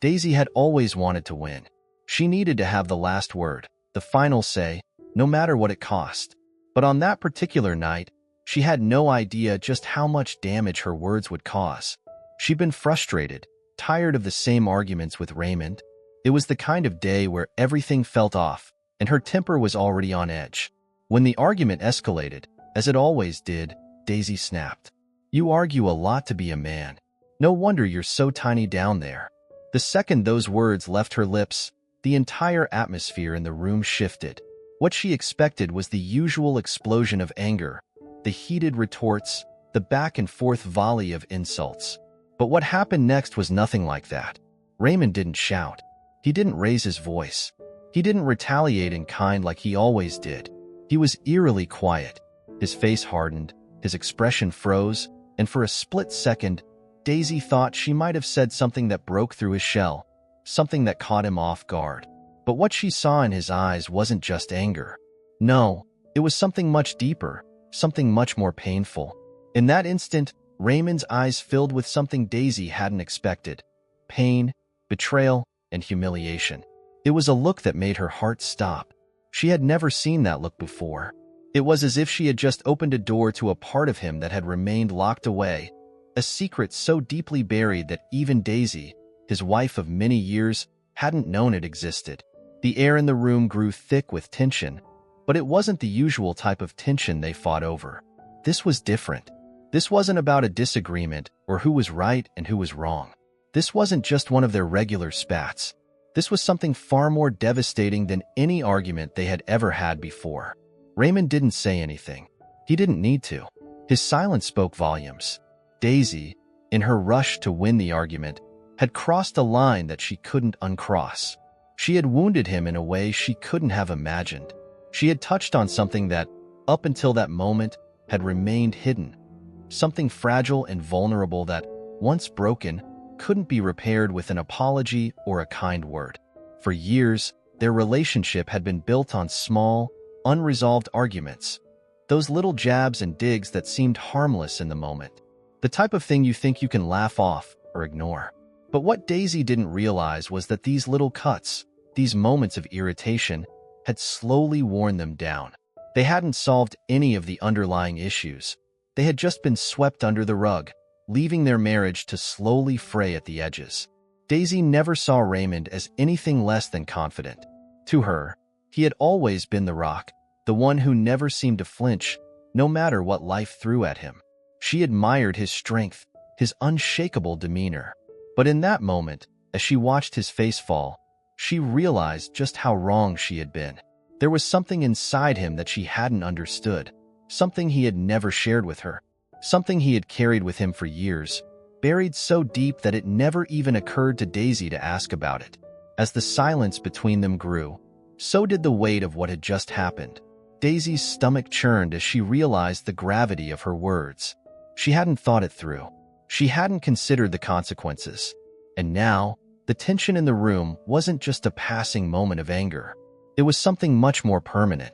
Daisy had always wanted to win. She needed to have the last word, the final say, no matter what it cost. But on that particular night, she had no idea just how much damage her words would cause. She'd been frustrated, tired of the same arguments with Raymond. It was the kind of day where everything felt off, and her temper was already on edge. When the argument escalated, as it always did, Daisy snapped. "You argue a lot to be a man. No wonder you're so tiny down there." The second those words left her lips, the entire atmosphere in the room shifted. What she expected was the usual explosion of anger, the heated retorts, the back-and-forth volley of insults. But what happened next was nothing like that. Raymond didn't shout. He didn't raise his voice. He didn't retaliate in kind like he always did. He was eerily quiet. His face hardened, his expression froze, and for a split second, Daisy thought she might have said something that broke through his shell, something that caught him off guard. But what she saw in his eyes wasn't just anger. No, it was something much deeper, something much more painful. In that instant, Raymond's eyes filled with something Daisy hadn't expected: pain, betrayal, and humiliation. It was a look that made her heart stop. She had never seen that look before. It was as if she had just opened a door to a part of him that had remained locked away, a secret so deeply buried that even Daisy, his wife of many years, hadn't known it existed. The air in the room grew thick with tension, but it wasn't the usual type of tension they fought over. This was different. This wasn't about a disagreement or who was right and who was wrong. This wasn't just one of their regular spats. This was something far more devastating than any argument they had ever had before. Raymond didn't say anything. He didn't need to. His silence spoke volumes. Daisy, in her rush to win the argument, had crossed a line that she couldn't uncross. She had wounded him in a way she couldn't have imagined. She had touched on something that, up until that moment, had remained hidden. Something fragile and vulnerable that, once broken, couldn't be repaired with an apology or a kind word. For years, their relationship had been built on small, unresolved arguments. Those little jabs and digs that seemed harmless in the moment. The type of thing you think you can laugh off or ignore. But what Daisy didn't realize was that these little cuts, these moments of irritation, had slowly worn them down. They hadn't solved any of the underlying issues. They had just been swept under the rug, leaving their marriage to slowly fray at the edges. Daisy never saw Raymond as anything less than confident. To her, he had always been the rock, the one who never seemed to flinch, no matter what life threw at him. She admired his strength, his unshakable demeanor. But in that moment, as she watched his face fall, she realized just how wrong she had been. There was something inside him that she hadn't understood, something he had never shared with her, something he had carried with him for years, buried so deep that it never even occurred to Daisy to ask about it. As the silence between them grew, so did the weight of what had just happened. Daisy's stomach churned as she realized the gravity of her words. She hadn't thought it through. She hadn't considered the consequences. And now, the tension in the room wasn't just a passing moment of anger. It was something much more permanent.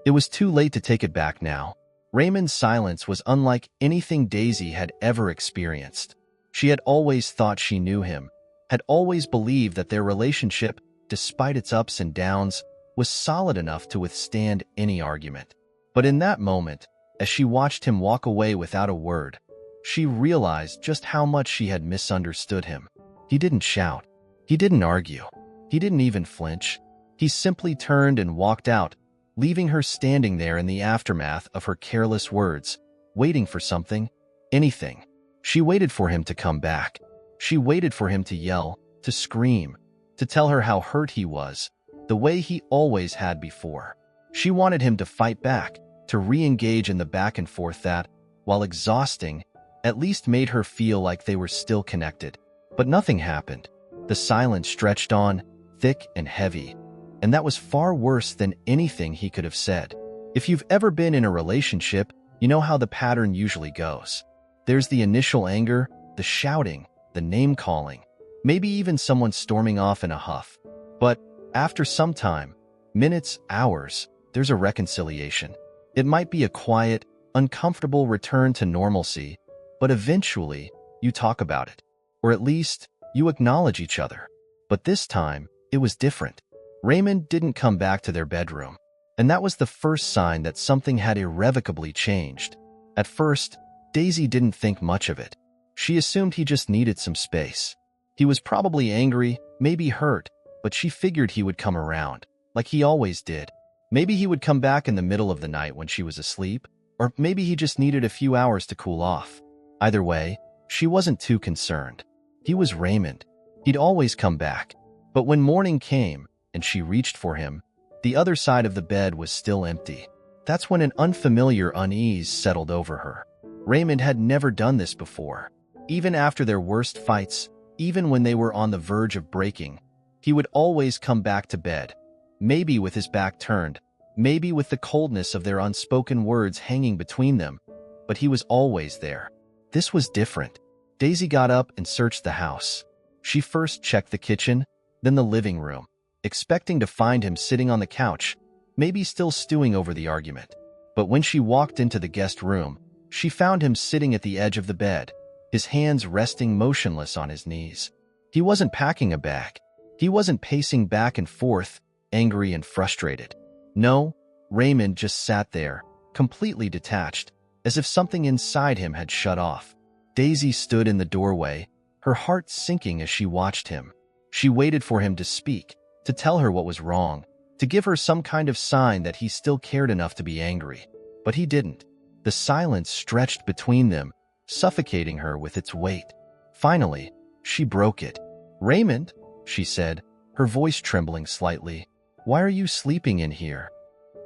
It was too late to take it back now. Raymond's silence was unlike anything Daisy had ever experienced. She had always thought she knew him, had always believed that their relationship, despite its ups and downs, was solid enough to withstand any argument. But in that moment, as she watched him walk away without a word, she realized just how much she had misunderstood him. He didn't shout. He didn't argue. He didn't even flinch. He simply turned and walked out, leaving her standing there in the aftermath of her careless words, waiting for something, anything. She waited for him to come back. She waited for him to yell, to scream, to tell her how hurt he was, the way he always had before. She wanted him to fight back, to re-engage in the back and forth that, while exhausting, at least made her feel like they were still connected. But nothing happened. The silence stretched on, thick and heavy, and that was far worse than anything he could have said. If you've ever been in a relationship, you know how the pattern usually goes. There's the initial anger, the shouting, the name-calling, maybe even someone storming off in a huff. But after some time, minutes, hours, there's a reconciliation. It might be a quiet, uncomfortable return to normalcy, but eventually, you talk about it. Or at least, you acknowledge each other. But this time, it was different. Raymond didn't come back to their bedroom, and that was the first sign that something had irrevocably changed. At first, Daisy didn't think much of it. She assumed he just needed some space. He was probably angry, maybe hurt, but she figured he would come around, like he always did. Maybe he would come back in the middle of the night when she was asleep, or maybe he just needed a few hours to cool off. Either way, she wasn't too concerned. He was Raymond. He'd always come back. But when morning came, and she reached for him, the other side of the bed was still empty. That's when an unfamiliar unease settled over her. Raymond had never done this before. Even after their worst fights, even when they were on the verge of breaking, he would always come back to bed, maybe with his back turned, maybe with the coldness of their unspoken words hanging between them, but he was always there. This was different. Daisy got up and searched the house. She first checked the kitchen, then the living room, expecting to find him sitting on the couch, maybe still stewing over the argument. But when she walked into the guest room, she found him sitting at the edge of the bed, his hands resting motionless on his knees. He wasn't packing a bag. He wasn't pacing back and forth, angry and frustrated. No, Raymond just sat there, completely detached, as if something inside him had shut off. Daisy stood in the doorway, her heart sinking as she watched him. She waited for him to speak, to tell her what was wrong, to give her some kind of sign that he still cared enough to be angry. But he didn't. The silence stretched between them, suffocating her with its weight. Finally, she broke it. "Raymond," she said, her voice trembling slightly, "why are you sleeping in here?"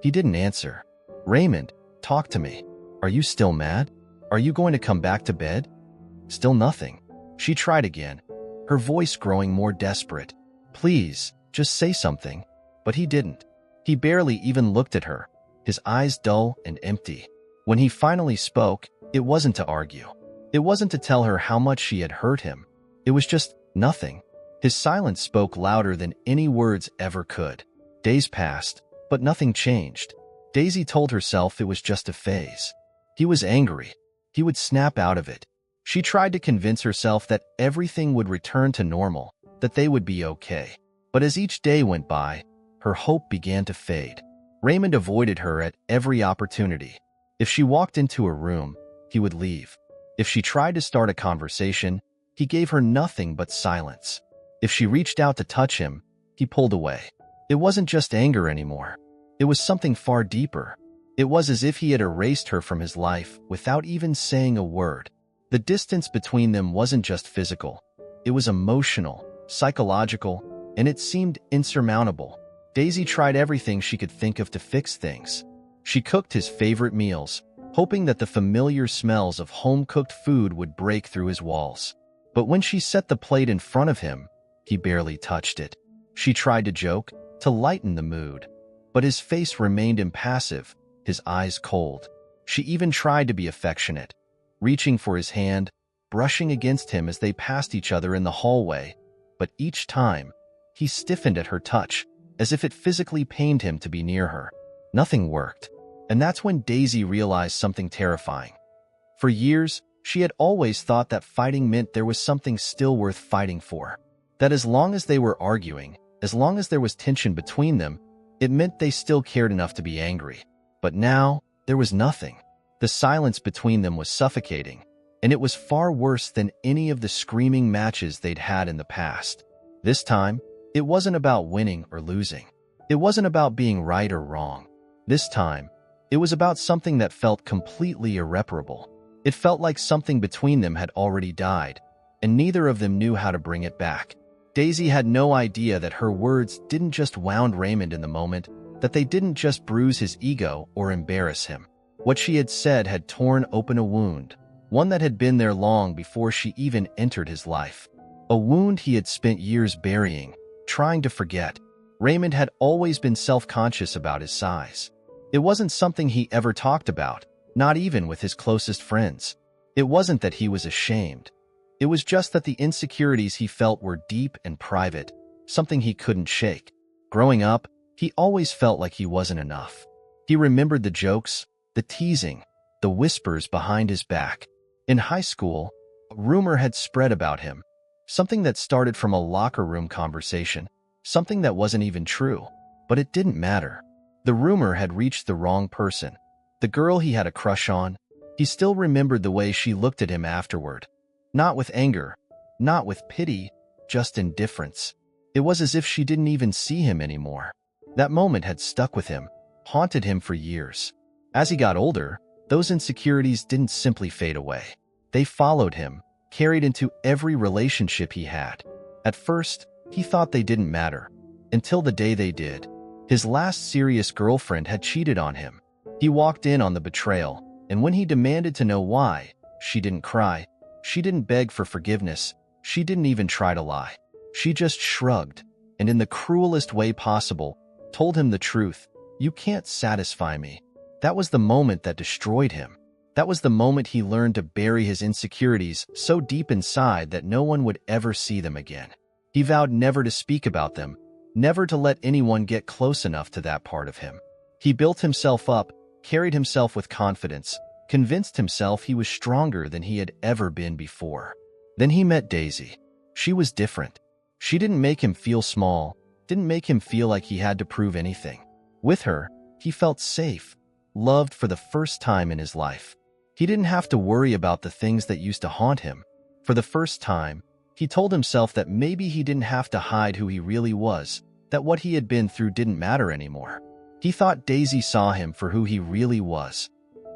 He didn't answer. "Raymond, talk to me. Are you still mad? Are you going to come back to bed?" Still nothing. She tried again, her voice growing more desperate. "Please, just say something." But he didn't. He barely even looked at her, his eyes dull and empty. When he finally spoke, it wasn't to argue. It wasn't to tell her how much she had hurt him. It was just nothing. His silence spoke louder than any words ever could. Days passed, but nothing changed. Daisy told herself it was just a phase. He was angry. He would snap out of it. She tried to convince herself that everything would return to normal, that they would be okay. But as each day went by, her hope began to fade. Raymond avoided her at every opportunity. If she walked into a room, he would leave. If she tried to start a conversation, he gave her nothing but silence. If she reached out to touch him, he pulled away. It wasn't just anger anymore. It was something far deeper. It was as if he had erased her from his life without even saying a word. The distance between them wasn't just physical. It was emotional, psychological, and it seemed insurmountable. Daisy tried everything she could think of to fix things. She cooked his favorite meals, hoping that the familiar smells of home-cooked food would break through his walls. But when she set the plate in front of him, he barely touched it. She tried to joke, to lighten the mood. But his face remained impassive, his eyes cold. She even tried to be affectionate, reaching for his hand, brushing against him as they passed each other in the hallway. But each time, he stiffened at her touch, as if it physically pained him to be near her. Nothing worked. And that's when Daisy realized something terrifying. For years, she had always thought that fighting meant there was something still worth fighting for. That as long as they were arguing, as long as there was tension between them, it meant they still cared enough to be angry. But now, there was nothing. The silence between them was suffocating, and it was far worse than any of the screaming matches they'd had in the past. This time, it wasn't about winning or losing. It wasn't about being right or wrong. This time, it was about something that felt completely irreparable. It felt like something between them had already died, and neither of them knew how to bring it back. Daisy had no idea that her words didn't just wound Raymond in the moment, that they didn't just bruise his ego or embarrass him. What she had said had torn open a wound, one that had been there long before she even entered his life. A wound he had spent years burying, trying to forget. Raymond had always been self-conscious about his size. It wasn't something he ever talked about, not even with his closest friends. It wasn't that he was ashamed. It was just that the insecurities he felt were deep and private, something he couldn't shake. Growing up, he always felt like he wasn't enough. He remembered the jokes, the teasing, the whispers behind his back. In high school, a rumor had spread about him. Something that started from a locker room conversation, something that wasn't even true. But it didn't matter. The rumor had reached the wrong person. The girl he had a crush on. He still remembered the way she looked at him afterward. Not with anger, not with pity, just indifference. It was as if she didn't even see him anymore. That moment had stuck with him, haunted him for years. As he got older, those insecurities didn't simply fade away. They followed him, carried into every relationship he had. At first, he thought they didn't matter, until the day they did. His last serious girlfriend had cheated on him. He walked in on the betrayal, and when he demanded to know why, she didn't cry. She didn't beg for forgiveness. She didn't even try to lie. She just shrugged, and in the cruelest way possible, told him the truth. You can't satisfy me. That was the moment that destroyed him. That was the moment he learned to bury his insecurities so deep inside that no one would ever see them again. He vowed never to speak about them, never to let anyone get close enough to that part of him. He built himself up, carried himself with confidence, convinced himself he was stronger than he had ever been before. Then he met Daisy. She was different. She didn't make him feel small, didn't make him feel like he had to prove anything. With her, he felt safe, loved for the first time in his life. He didn't have to worry about the things that used to haunt him. For the first time, he told himself that maybe he didn't have to hide who he really was, that what he had been through didn't matter anymore. He thought Daisy saw him for who he really was.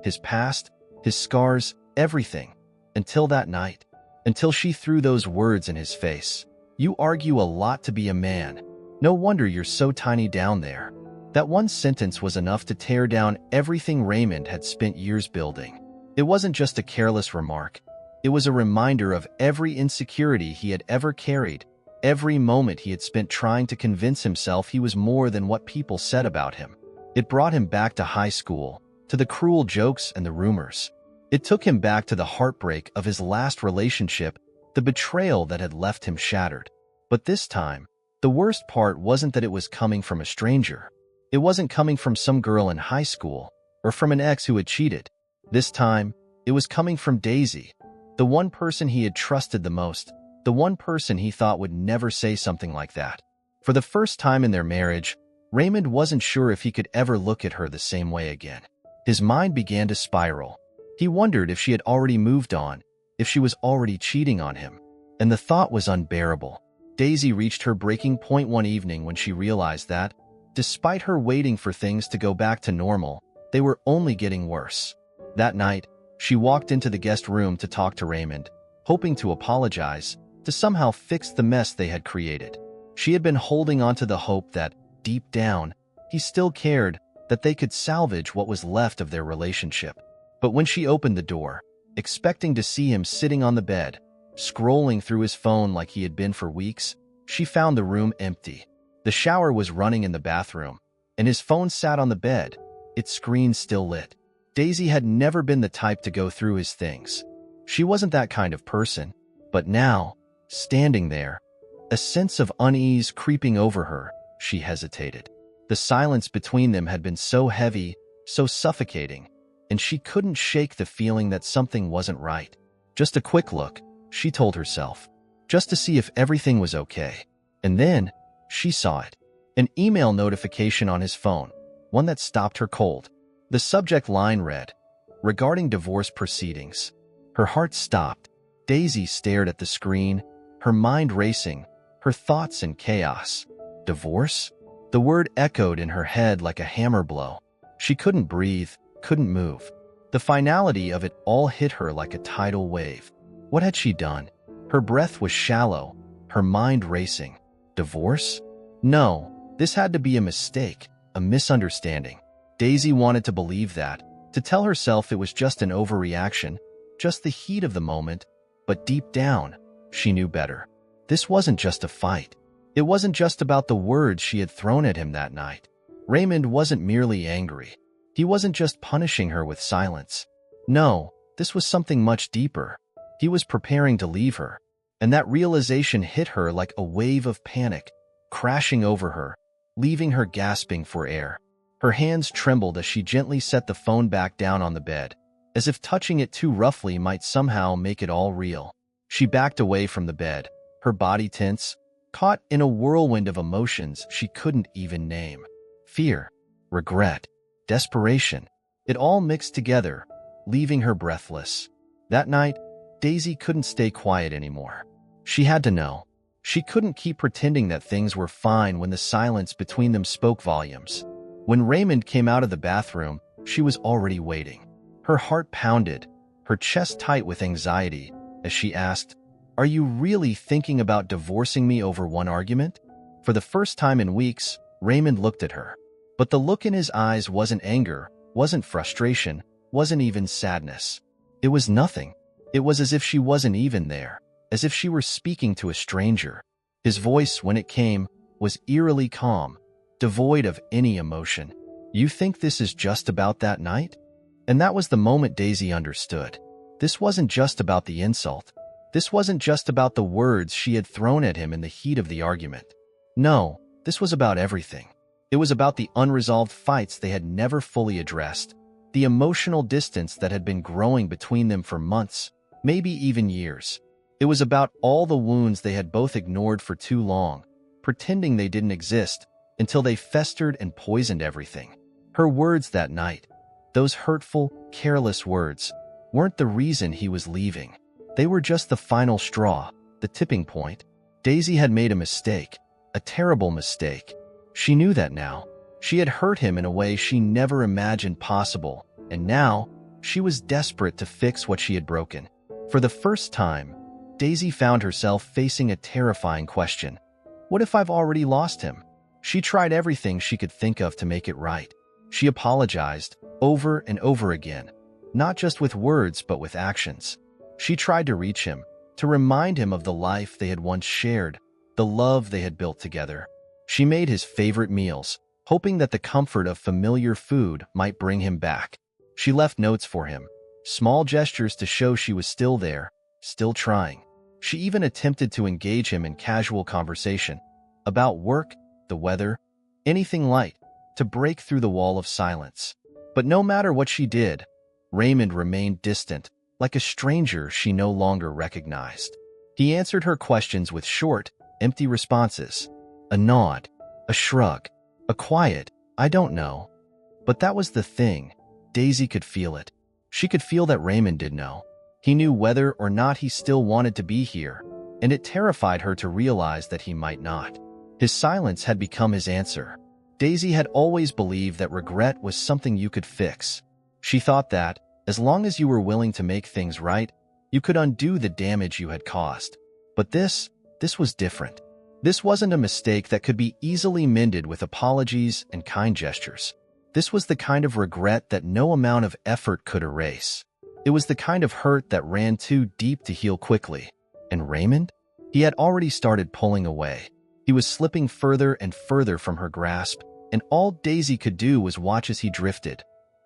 His past, his scars, everything. Until that night. Until she threw those words in his face. You argue a lot to be a man. No wonder you're so tiny down there. That one sentence was enough to tear down everything Raymond had spent years building. It wasn't just a careless remark. It was a reminder of every insecurity he had ever carried, every moment he had spent trying to convince himself he was more than what people said about him. It brought him back to high school, to the cruel jokes and the rumors. It took him back to the heartbreak of his last relationship, the betrayal that had left him shattered. But this time, the worst part wasn't that it was coming from a stranger. It wasn't coming from some girl in high school, or from an ex who had cheated. This time, it was coming from Daisy, the one person he had trusted the most, the one person he thought would never say something like that. For the first time in their marriage, Raymond wasn't sure if he could ever look at her the same way again. His mind began to spiral. He wondered if she had already moved on, if she was already cheating on him. And the thought was unbearable. Daisy reached her breaking point one evening when she realized that, despite her waiting for things to go back to normal, they were only getting worse. That night, she walked into the guest room to talk to Raymond, hoping to apologize, to somehow fix the mess they had created. She had been holding on to the hope that, deep down, he still cared, that they could salvage what was left of their relationship. But when she opened the door, expecting to see him sitting on the bed, scrolling through his phone like he had been for weeks, she found the room empty. The shower was running in the bathroom, and his phone sat on the bed, its screen still lit. Daisy had never been the type to go through his things. She wasn't that kind of person, but now, standing there, a sense of unease creeping over her, she hesitated. The silence between them had been so heavy, so suffocating, and she couldn't shake the feeling that something wasn't right. Just a quick look, she told herself, just to see if everything was okay. And then, she saw it. An email notification on his phone, one that stopped her cold. The subject line read, "Regarding divorce proceedings." Her heart stopped. Daisy stared at the screen, her mind racing, her thoughts in chaos. Divorce? The word echoed in her head like a hammer blow. She couldn't breathe, couldn't move. The finality of it all hit her like a tidal wave. What had she done? Her breath was shallow, her mind racing. Divorce? No, this had to be a mistake, a misunderstanding. Daisy wanted to believe that, to tell herself it was just an overreaction, just the heat of the moment, but deep down, she knew better. This wasn't just a fight. It wasn't just about the words she had thrown at him that night. Raymond wasn't merely angry. He wasn't just punishing her with silence. No, this was something much deeper. He was preparing to leave her, and that realization hit her like a wave of panic, crashing over her, leaving her gasping for air. Her hands trembled as she gently set the phone back down on the bed, as if touching it too roughly might somehow make it all real. She backed away from the bed, her body tense, caught in a whirlwind of emotions she couldn't even name. Fear, regret, desperation. It all mixed together, leaving her breathless. That night, Daisy couldn't stay quiet anymore. She had to know. She couldn't keep pretending that things were fine when the silence between them spoke volumes. When Raymond came out of the bathroom, she was already waiting. Her heart pounded, her chest tight with anxiety, as she asked, "Are you really thinking about divorcing me over one argument?" For the first time in weeks, Raymond looked at her. But the look in his eyes wasn't anger, wasn't frustration, wasn't even sadness. It was nothing. It was as if she wasn't even there, as if she were speaking to a stranger. His voice, when it came, was eerily calm, devoid of any emotion. "You think this is just about that night?" And that was the moment Daisy understood. This wasn't just about the insult. This wasn't just about the words she had thrown at him in the heat of the argument. No, this was about everything. It was about the unresolved fights they had never fully addressed, the emotional distance that had been growing between them for months, maybe even years. It was about all the wounds they had both ignored for too long, pretending they didn't exist, until they festered and poisoned everything. Her words that night, those hurtful, careless words, weren't the reason he was leaving. They were just the final straw, the tipping point. Daisy had made a mistake, a terrible mistake. She knew that now. She had hurt him in a way she never imagined possible, and now she was desperate to fix what she had broken. For the first time, Daisy found herself facing a terrifying question. What if I've already lost him? She tried everything she could think of to make it right. She apologized over and over again, not just with words but with actions. She tried to reach him, to remind him of the life they had once shared, the love they had built together. She made his favorite meals, hoping that the comfort of familiar food might bring him back. She left notes for him, small gestures to show she was still there, still trying. She even attempted to engage him in casual conversation, about work, the weather, anything light, to break through the wall of silence. But no matter what she did, Raymond remained distant, like a stranger she no longer recognized. He answered her questions with short, empty responses. A nod, a shrug, a quiet, "I don't know." But that was the thing. Daisy could feel it. She could feel that Raymond did know. He knew whether or not he still wanted to be here, and it terrified her to realize that he might not. His silence had become his answer. Daisy had always believed that regret was something you could fix. She thought that, as long as you were willing to make things right, you could undo the damage you had caused. But this was different. This wasn't a mistake that could be easily mended with apologies and kind gestures. This was the kind of regret that no amount of effort could erase. It was the kind of hurt that ran too deep to heal quickly. And Raymond? He had already started pulling away. He was slipping further and further from her grasp, and all Daisy could do was watch as he drifted,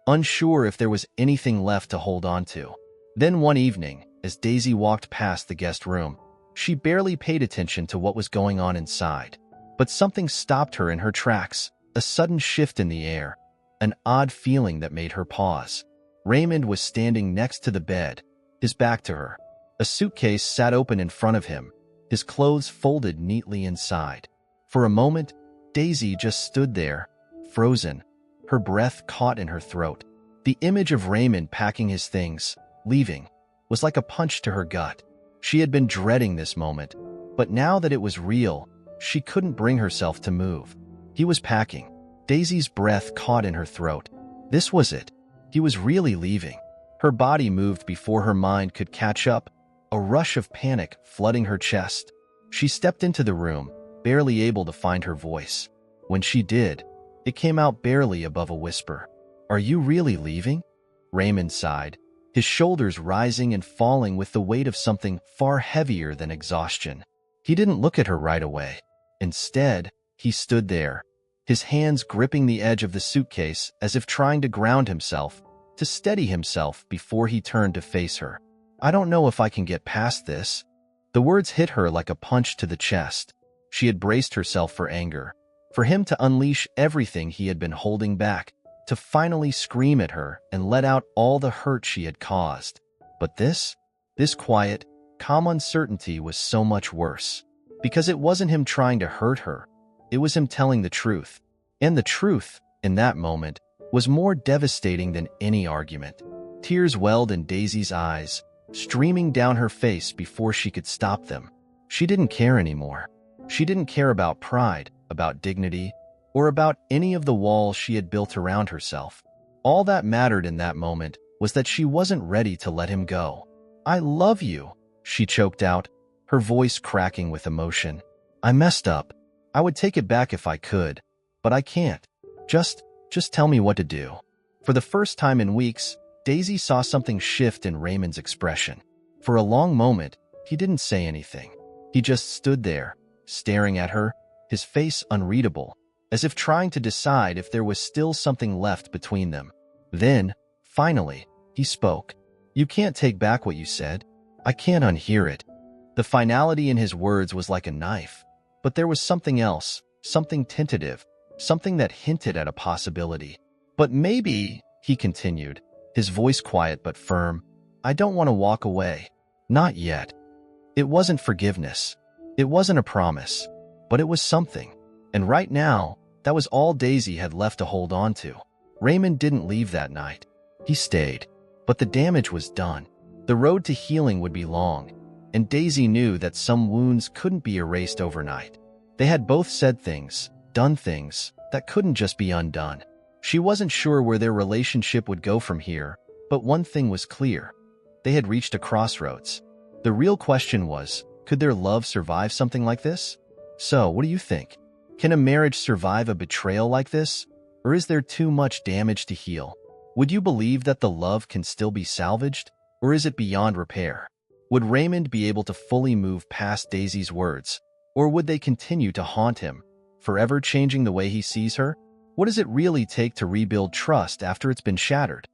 unsure if there was anything left to hold on to. Then one evening, as Daisy walked past the guest room, she barely paid attention to what was going on inside. But something stopped her in her tracks, a sudden shift in the air, an odd feeling that made her pause. Raymond was standing next to the bed, his back to her. A suitcase sat open in front of him, his clothes folded neatly inside. For a moment, Daisy just stood there, frozen, her breath caught in her throat. The image of Raymond packing his things, leaving, was like a punch to her gut. She had been dreading this moment, but now that it was real, she couldn't bring herself to move. He was packing. Daisy's breath caught in her throat. This was it. He was really leaving. Her body moved before her mind could catch up, a rush of panic flooding her chest. She stepped into the room, barely able to find her voice. When she did, it came out barely above a whisper. "Are you really leaving?" Raymond sighed, his shoulders rising and falling with the weight of something far heavier than exhaustion. He didn't look at her right away. Instead, he stood there, his hands gripping the edge of the suitcase as if trying to ground himself, to steady himself before he turned to face her. "I don't know if I can get past this." The words hit her like a punch to the chest. She had braced herself for anger, for him to unleash everything he had been holding back, to finally scream at her and let out all the hurt she had caused. But this quiet, calm uncertainty was so much worse. because it wasn't him trying to hurt her. It was him telling the truth. And the truth, in that moment, was more devastating than any argument. Tears welled in Daisy's eyes, streaming down her face before she could stop them. She didn't care anymore. She didn't care about pride, about dignity, or about any of the walls she had built around herself. All that mattered in that moment was that she wasn't ready to let him go. "I love you," she choked out, her voice cracking with emotion. "I messed up. I would take it back if I could, but I can't. Just tell me what to do." For the first time in weeks, Daisy saw something shift in Raymond's expression. For a long moment, he didn't say anything. He just stood there, staring at her, his face unreadable, as if trying to decide if there was still something left between them. Then, finally, he spoke. "You can't take back what you said. I can't unhear it." The finality in his words was like a knife, but there was something else, something tentative, something that hinted at a possibility. "But maybe," he continued, his voice quiet but firm, "I don't want to walk away. Not yet." It wasn't forgiveness. It wasn't a promise, but it was something. And right now, that was all Daisy had left to hold on to. Raymond didn't leave that night. He stayed. But the damage was done. The road to healing would be long, and Daisy knew that some wounds couldn't be erased overnight. They had both said things, done things, that couldn't just be undone. She wasn't sure where their relationship would go from here, but one thing was clear. They had reached a crossroads. The real question was, could their love survive something like this? So, what do you think? Can a marriage survive a betrayal like this? Or is there too much damage to heal? Would you believe that the love can still be salvaged? Or is it beyond repair? Would Raymond be able to fully move past Daisy's words? Or would they continue to haunt him, forever changing the way he sees her? What does it really take to rebuild trust after it's been shattered?